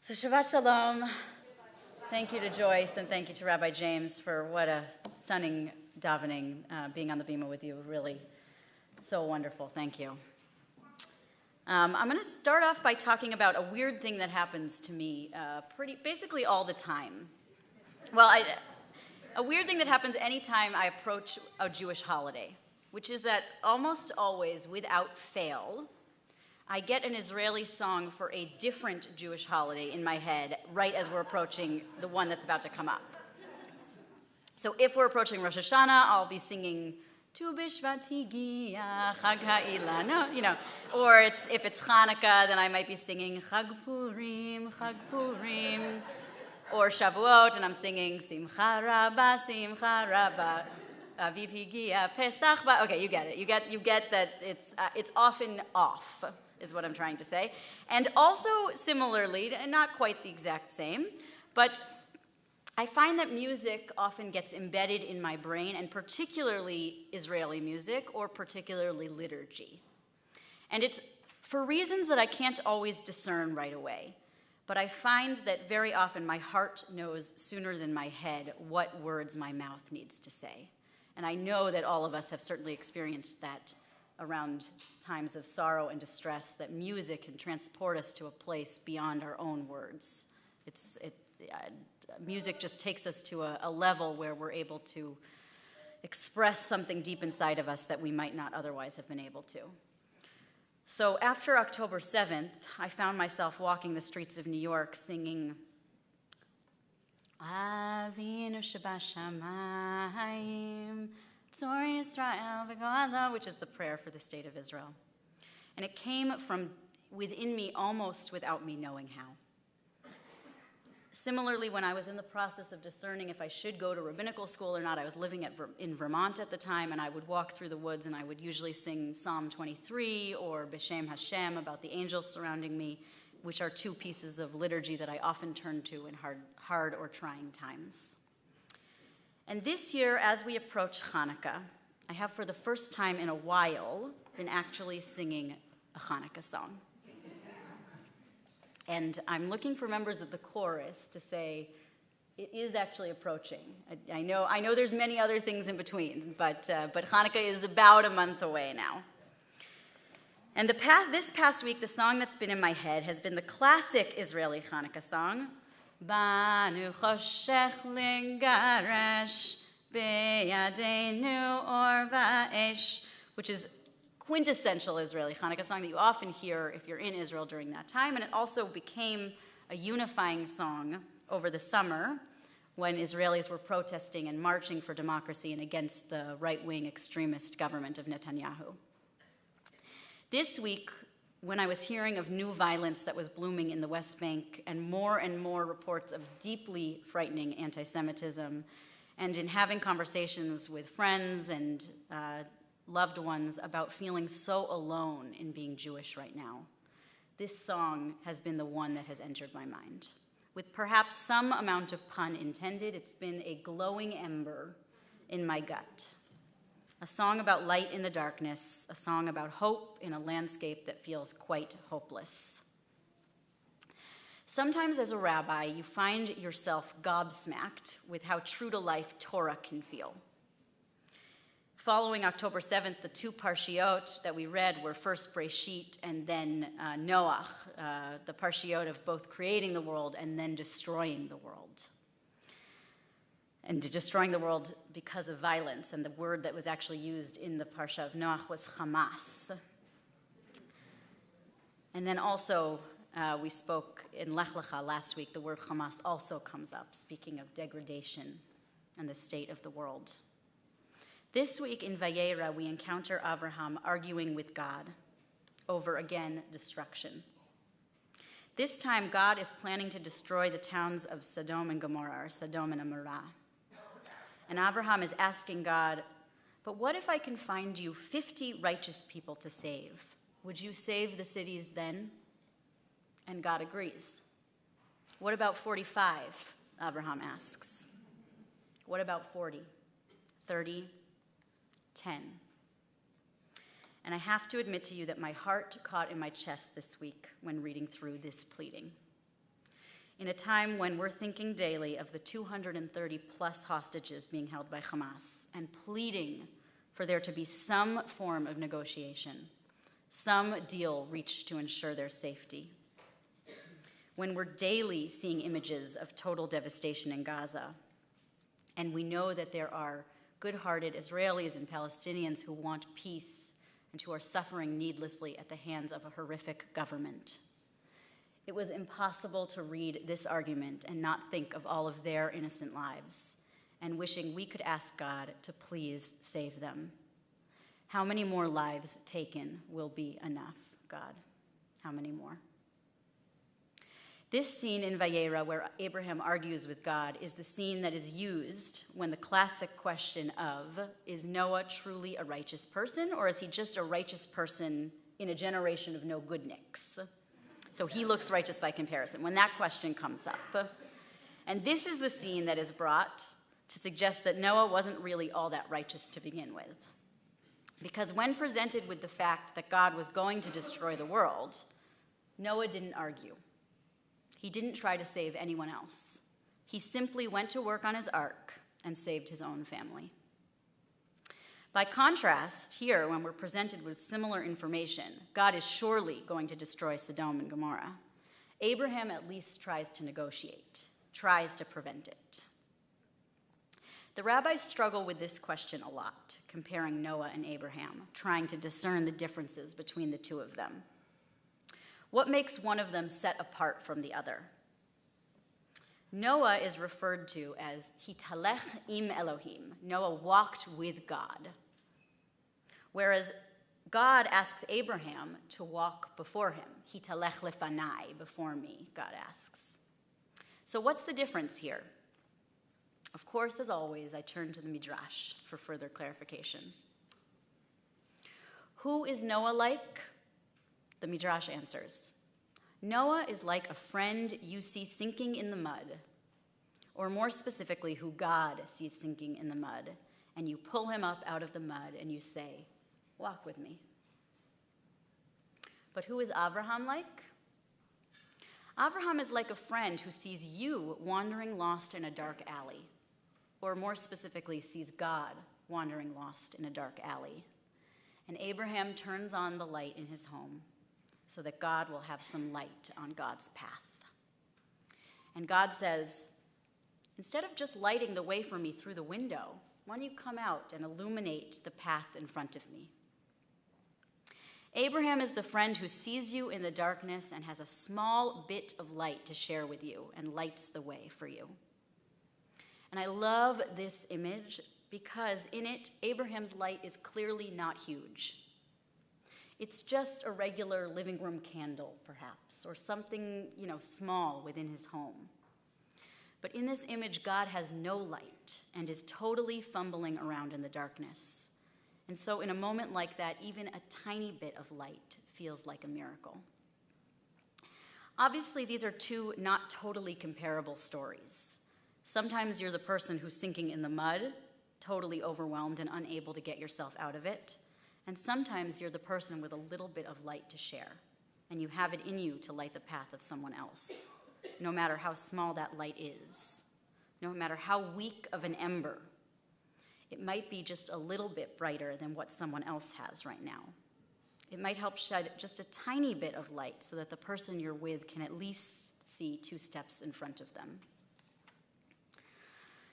So Shabbat Shalom. Thank you to Joyce and thank you to Rabbi James for what a stunning davening, being on the bima with you. Really so wonderful. Thank you. I'm going to start off by talking about a weird thing that happens to me basically all the time. Well, a weird thing that happens anytime I approach a Jewish holiday, which is that almost always, without fail, I get an Israeli song for a different Jewish holiday in my head right as we're approaching the one that's about to come up. So if we're approaching Rosh Hashanah, I'll be singing Tu B'Shvat Higia Chag Ha'ilana, or if it's Hanukkah, then I might be singing Chag Purim, or Shavuot, and I'm singing Simcha Rabba, Aviv Higia Pesach Ba. Okay, you get it. You get that it's often off, is what I'm trying to say. And also, similarly, and not quite the exact same, but I find that music often gets embedded in my brain, and particularly Israeli music, or particularly liturgy. And it's for reasons that I can't always discern right away. But I find that very often my heart knows sooner than my head what words my mouth needs to say. And I know that all of us have certainly experienced that around times of sorrow and distress, that music can transport us to a place beyond our own words. Music just takes us to a level where we're able to express something deep inside of us that we might not otherwise have been able to. So after October 7th, I found myself walking the streets of New York singing Avinu Shabashamayim Tzor Yisrael V'Go'ala, which is the prayer for the state of Israel. And it came from within me almost without me knowing how. Similarly, when I was in the process of discerning if I should go to rabbinical school or not, I was living in Vermont at the time, and I would walk through the woods and I would usually sing Psalm 23 or B'Shem Hashem about the angels surrounding me, which are two pieces of liturgy that I often turn to in hard or trying times. And this year, as we approach Hanukkah, I have for the first time in a while been actually singing a Hanukkah song. And I'm looking for members of the chorus to say, it is actually approaching. I know there's many other things in between, but Hanukkah is about a month away now. And this past week, the song that's been in my head has been the classic Israeli Hanukkah song, Banu Choshech Lingaresh Beyadeinu Or Va'esh, which is quintessential Israeli Hanukkah song that you often hear if you're in Israel during that time, and it also became a unifying song over the summer when Israelis were protesting and marching for democracy and against the right-wing extremist government of Netanyahu. This week, when I was hearing of new violence that was blooming in the West Bank and more reports of deeply frightening anti-Semitism, and in having conversations with friends and loved ones about feeling so alone in being Jewish right now, this song has been the one that has entered my mind. With perhaps some amount of pun intended, it's been a glowing ember in my gut. A song about light in the darkness, a song about hope in a landscape that feels quite hopeless. Sometimes as a rabbi, you find yourself gobsmacked with how true to life Torah can feel. Following October 7th, the two parshiot that we read were first Breshit and then Noach, the parshiot of both creating the world and then destroying the world. And destroying the world because of violence, and the word that was actually used in the Parsha of Noach was Hamas. And then also, we spoke in Lech Lecha last week, the word Hamas also comes up, speaking of degradation and the state of the world. This week in Vayera, we encounter Avraham arguing with God over, again, destruction. This time, God is planning to destroy the towns of Sodom and Gomorrah, or Sodom and Amorah. And Avraham is asking God, but what if I can find you 50 righteous people to save? Would you save the cities then? And God agrees. What about 45? Avraham asks. What about 40? 30? 10? And I have to admit to you that my heart caught in my chest this week when reading through this pleading. in a time when we're thinking daily of the 230 plus hostages being held by Hamas and pleading for there to be some form of negotiation, some deal reached to ensure their safety. When we're daily seeing images of total devastation in Gaza, and we know that there are good-hearted Israelis and Palestinians who want peace and who are suffering needlessly at the hands of a horrific government. It was impossible to read this argument and not think of all of their innocent lives and wishing we could ask God to please save them. How many more lives taken will be enough, God? How many more? This scene in Vayera, where Abraham argues with God, is the scene that is used when the classic question of, is Noah truly a righteous person, or is he just a righteous person in a generation of no good nicks? So he looks righteous by comparison, when that question comes up. And this is the scene that is brought to suggest that Noah wasn't really all that righteous to begin with. Because when presented with the fact that God was going to destroy the world, Noah didn't argue. He didn't try to save anyone else. He simply went to work on his ark and saved his own family. By contrast, here, when we're presented with similar information, God is surely going to destroy Sodom and Gomorrah. Abraham at least tries to negotiate, tries to prevent it. The rabbis struggle with this question a lot, comparing Noah and Abraham, trying to discern the differences between the two of them. What makes one of them set apart from the other? Noah is referred to as hitalech im Elohim. Noah walked with God. Whereas God asks Abraham to walk before him. Hitalech lefanai, before me, God asks. So what's the difference here? Of course, as always, I turn to the Midrash for further clarification. Who is Noah like? The Midrash answers, Noah is like a friend you see sinking in the mud, or more specifically, who God sees sinking in the mud, and you pull him up out of the mud and you say, walk with me. But who is Abraham like? Abraham is like a friend who sees you wandering lost in a dark alley, or more specifically, sees God wandering lost in a dark alley. And Abraham turns on the light in his home so that God will have some light on God's path. And God says, instead of just lighting the way for me through the window, why don't you come out and illuminate the path in front of me? Abraham is the friend who sees you in the darkness and has a small bit of light to share with you and lights the way for you. And I love this image because in it, Abraham's light is clearly not huge. It's just a regular living room candle, perhaps, or something, small within his home. But in this image, God has no light and is totally fumbling around in the darkness. And so in a moment like that, even a tiny bit of light feels like a miracle. Obviously, these are two not totally comparable stories. Sometimes you're the person who's sinking in the mud, totally overwhelmed and unable to get yourself out of it. And sometimes you're the person with a little bit of light to share, and you have it in you to light the path of someone else, no matter how small that light is, no matter how weak of an ember. It might be just a little bit brighter than what someone else has right now. It might help shed just a tiny bit of light so that the person you're with can at least see 2 steps in front of them.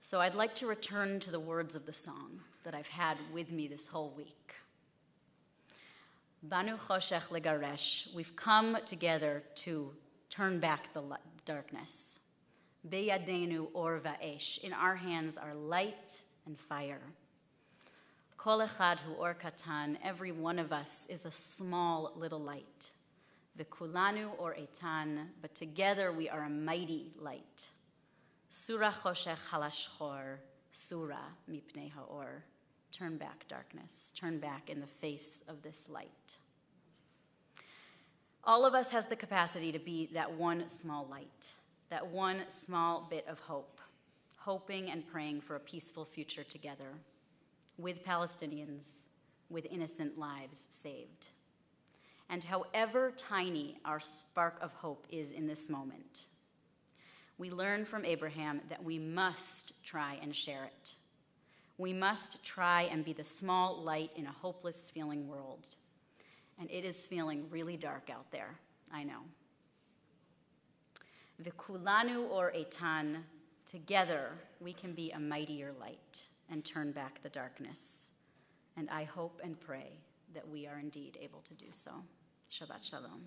So I'd like to return to the words of the song that I've had with me this whole week. Banu choshech legaresh, we've come together to turn back the darkness. Beyadenu or va'esh, in our hands are light and fire. Kol echad hu or katan, every one of us is a small little light. V'kulanu or etan, but together we are a mighty light. Surah choshech halashchor, surah mipnei ha'or. Turn back darkness, turn back in the face of this light. All of us has the capacity to be that one small light, that one small bit of hope, hoping and praying for a peaceful future together, with Palestinians, with innocent lives saved. And however tiny our spark of hope is in this moment, we learn from Abraham that we must try and share it. We must try and be the small light in a hopeless feeling world. And it is feeling really dark out there, I know. V'kulanu or etan, together we can be a mightier light and turn back the darkness. And I hope and pray that we are indeed able to do so. Shabbat shalom.